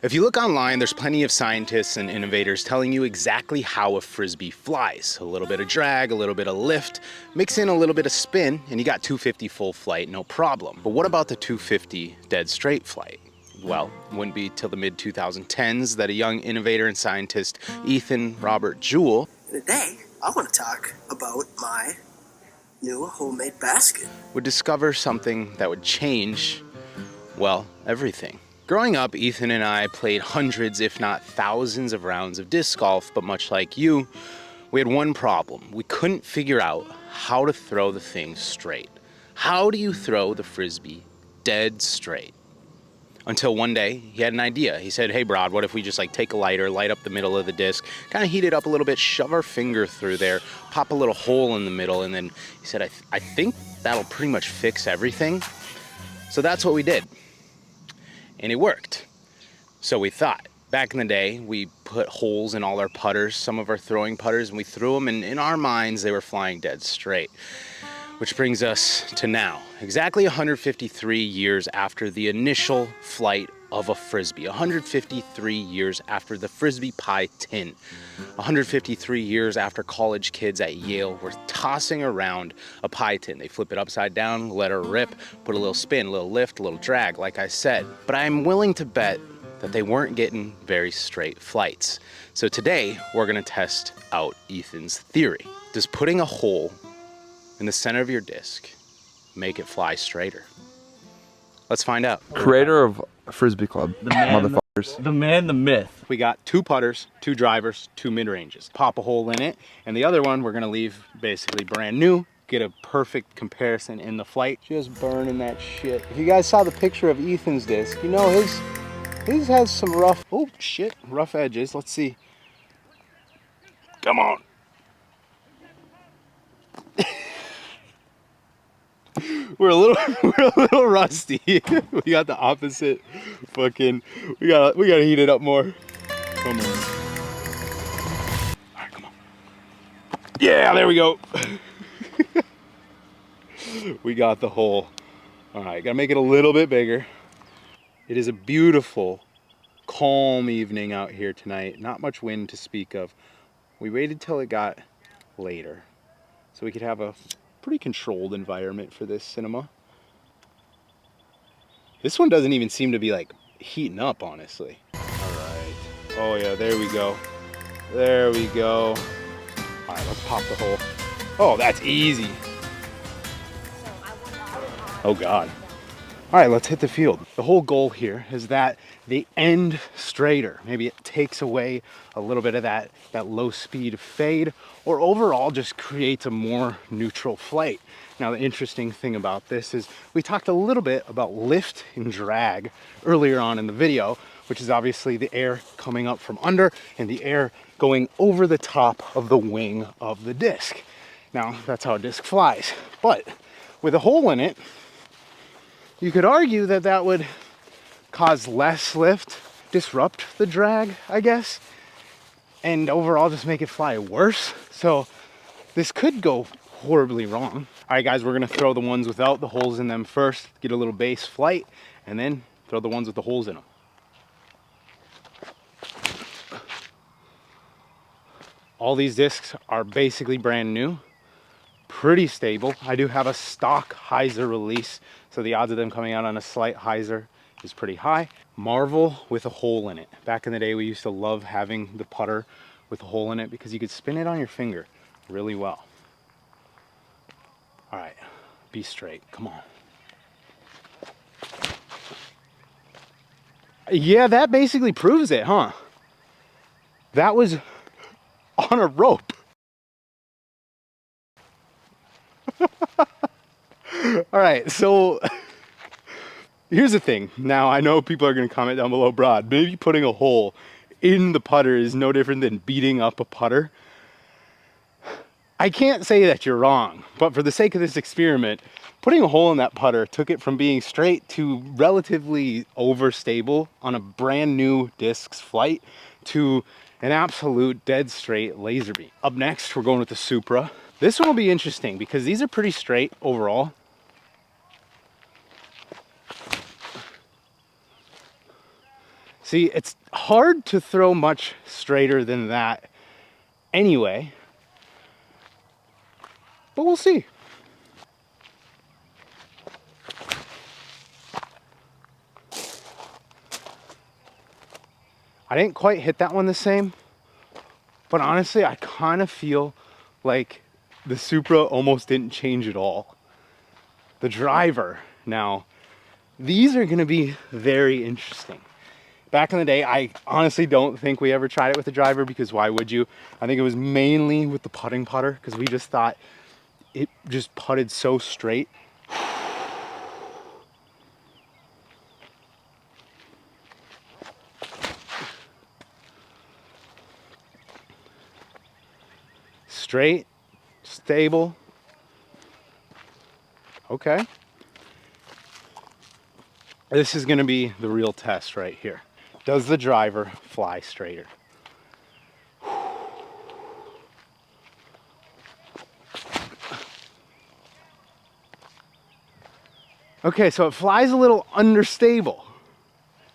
If you look online, there's plenty of scientists and innovators telling you exactly how a Frisbee flies. A little bit of drag, a little bit of lift, mix in a little bit of spin, and you got 250 full flight, no problem. But what about the 250 dead straight flight? Well, it wouldn't be till the mid-2010s that a young innovator and scientist, Ethan Robert Jewell, today I want to talk about my new homemade basket, would discover something that would change, well, everything. Growing up, Ethan and I played hundreds, if not thousands of rounds of disc golf, but much like you, we had one problem. We couldn't figure out how to throw the thing straight. How do you throw the Frisbee dead straight? Until one day, he had an idea. He said, hey, Brad, what if we just take a lighter, light up the middle of the disc, kind of heat it up a little bit, shove our finger through there, pop a little hole in the middle, and then he said, I think that'll pretty much fix everything. So that's what we did. And it worked. So we thought. Back in the day, we put holes in all our putters, some of our throwing putters, and we threw them, and in our minds, they were flying dead straight. Which brings us to now, exactly 153 years after the initial flight of a Frisbee, 153 years after the Frisbee pie tin, 153 years after college kids at Yale were tossing around a pie tin. They flip it upside down, let her rip, put a little spin, a little lift, a little drag, like I said. But I'm willing to bet that they weren't getting very straight flights. So today, we're gonna test out Ethan's theory. Does putting a hole in the center of your disc make it fly straighter? Let's find out. Creator of Frisbee Club, motherfuckers. The man, the myth. We got 2 putters, 2 drivers, 2 mid-ranges. Pop a hole in it, and the other one we're gonna leave basically brand new, get a perfect comparison in the flight. Just burning that shit. If you guys saw the picture of Ethan's disc, you know his has some rough edges. Let's see. Come on. We're a little rusty. We got the opposite fucking, we gotta heat it up more. Come on. Alright, come on. Yeah, there we go. We got the hole. Alright, gotta make it a little bit bigger. It is a beautiful, calm evening out here tonight. Not much wind to speak of. We waited till it got later so we could have a pretty controlled environment for this cinema. This one doesn't even seem to be heating up, honestly. All right. Oh yeah, there we go. There we go. All right, let's pop the hole. Oh, that's easy. Oh God. All right, let's hit the field. The whole goal here is that the end straighter, maybe it takes away a little bit of that low speed fade, or overall just creates a more neutral flight. Now, the interesting thing about this is we talked a little bit about lift and drag earlier on in the video, which is obviously the air coming up from under and the air going over the top of the wing of the disc. Now, that's how a disc flies. But with a hole in it, you could argue that that would cause less lift, disrupt the drag, I guess, and overall just make it fly worse. So this could go horribly wrong. All right, guys, we're gonna throw the ones without the holes in them first, get a little base flight, and then throw the ones with the holes in them. All these discs are basically brand new, pretty stable. I do have a stock hyzer release, so the odds of them coming out on a slight hyzer is pretty high. Marvel with a hole in it. Back in the day, we used to love having the putter with a hole in it because you could spin it on your finger really well. All right, be straight, come on. Yeah, that basically proves it, huh? That was on a rope. All right, so here's the thing. Now, I know people are going to comment down below, Brad, maybe putting a hole in the putter is no different than beating up a putter. I can't say that you're wrong, but for the sake of this experiment, putting a hole in that putter took it from being straight to relatively overstable on a brand new disc's flight to an absolute dead straight laser beam. Up next, we're going with the Supra. This one will be interesting because these are pretty straight overall. See, it's hard to throw much straighter than that anyway, but we'll see. I didn't quite hit that one the same, but honestly, I kind of feel like the Supra almost didn't change at all. The driver, now, these are gonna be very interesting. Back in the day, I honestly don't think we ever tried it with the driver, because why would you? I think it was mainly with the putting putter, because we just thought it just putted so straight. Straight, stable. Okay. This is going to be the real test right here. Does the driver fly straighter? Okay, so it flies a little understable.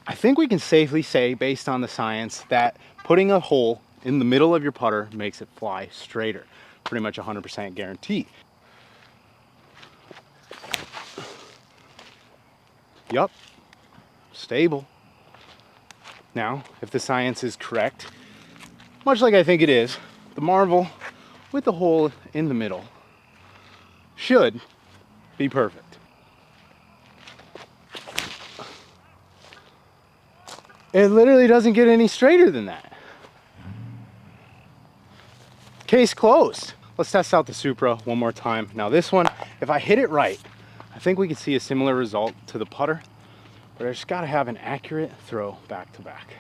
I think we can safely say, based on the science, that putting a hole in the middle of your putter makes it fly straighter. Pretty much 100% guarantee. Yup, stable. Now, if the science is correct, much like I think it is, the Marvel with the hole in the middle should be perfect. It literally doesn't get any straighter than that. Case closed. Let's test out the Supra one more time. Now this one, if I hit it right, I think we could see a similar result to the putter, but I just gotta have an accurate throw back to back.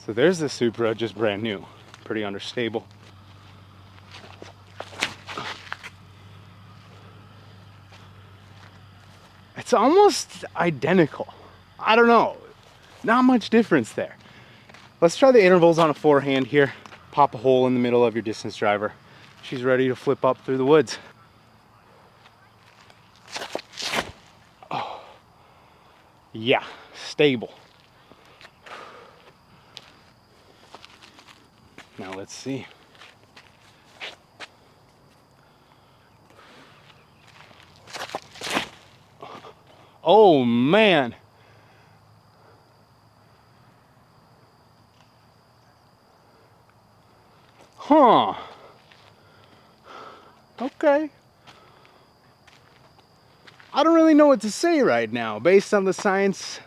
So there's the Supra, just brand new, pretty understable. It's almost identical. I don't know, not much difference there. Let's try the intervals on a forehand here. Pop a hole in the middle of your distance driver. She's ready to flip up through the woods. Oh. Yeah, stable. Now let's see. Oh man. Huh. Okay. I don't really know what to say right now. Based on the science,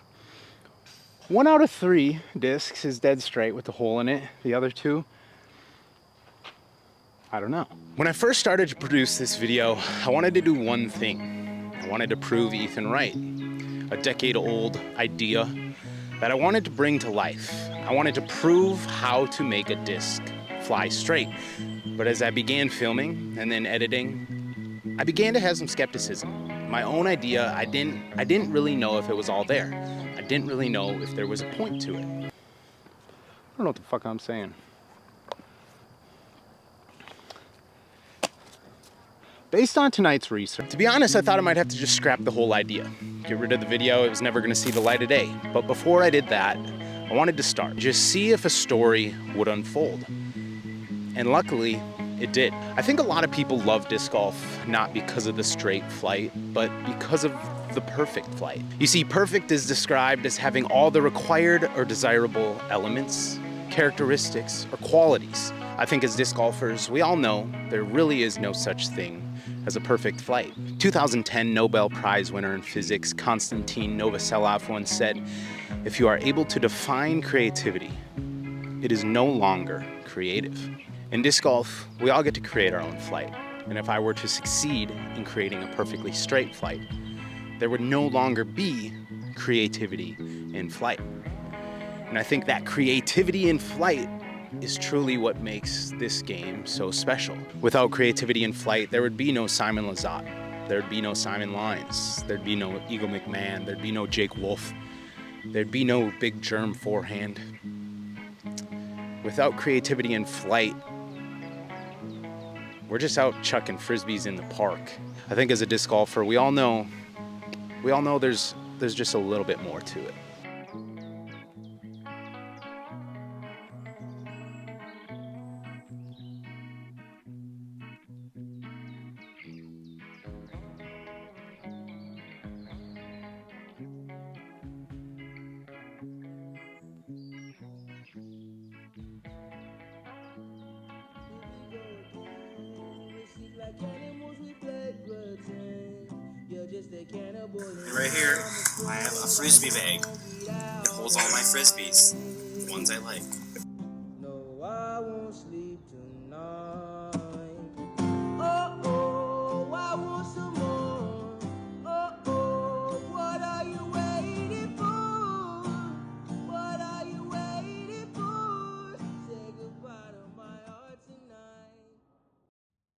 1 out of 3 discs is dead straight with the hole in it. The other 2, I don't know. When I first started to produce this video, I wanted to do one thing. I wanted to prove Ethan right. A decade-old idea that I wanted to bring to life. I wanted to prove how to make a disc fly straight. But as I began filming and then editing, I began to have some skepticism. My own idea, I didn't really know if it was all there. I didn't really know if there was a point to it. I don't know what the fuck I'm saying. Based on tonight's research, to be honest, I thought I might have to just scrap the whole idea. Get rid of the video, it was never gonna see the light of day. But before I did that, I wanted to start. Just see if a story would unfold. And luckily, it did. I think a lot of people love disc golf, not because of the straight flight, but because of the perfect flight. You see, perfect is described as having all the required or desirable elements, characteristics, or qualities. I think as disc golfers, we all know there really is no such thing as a perfect flight. 2010 Nobel Prize winner in physics, Konstantin Novoselov, once said, "If you are able to define creativity, it is no longer creative." In disc golf, we all get to create our own flight. And if I were to succeed in creating a perfectly straight flight, there would no longer be creativity in flight. And I think that creativity in flight is truly what makes this game so special. Without creativity in flight, there would be no Simon Lizotte. There'd be no Simon Lines. There'd be no Eagle McMahon. There'd be no Jake Wolf. There'd be no Big Germ forehand. Without creativity in flight, We're just out chucking frisbees in the park. I think as a disc golfer, we all know there's just a little bit more to it. And right here, I have a frisbee bag. It holds all my frisbees, the ones I like.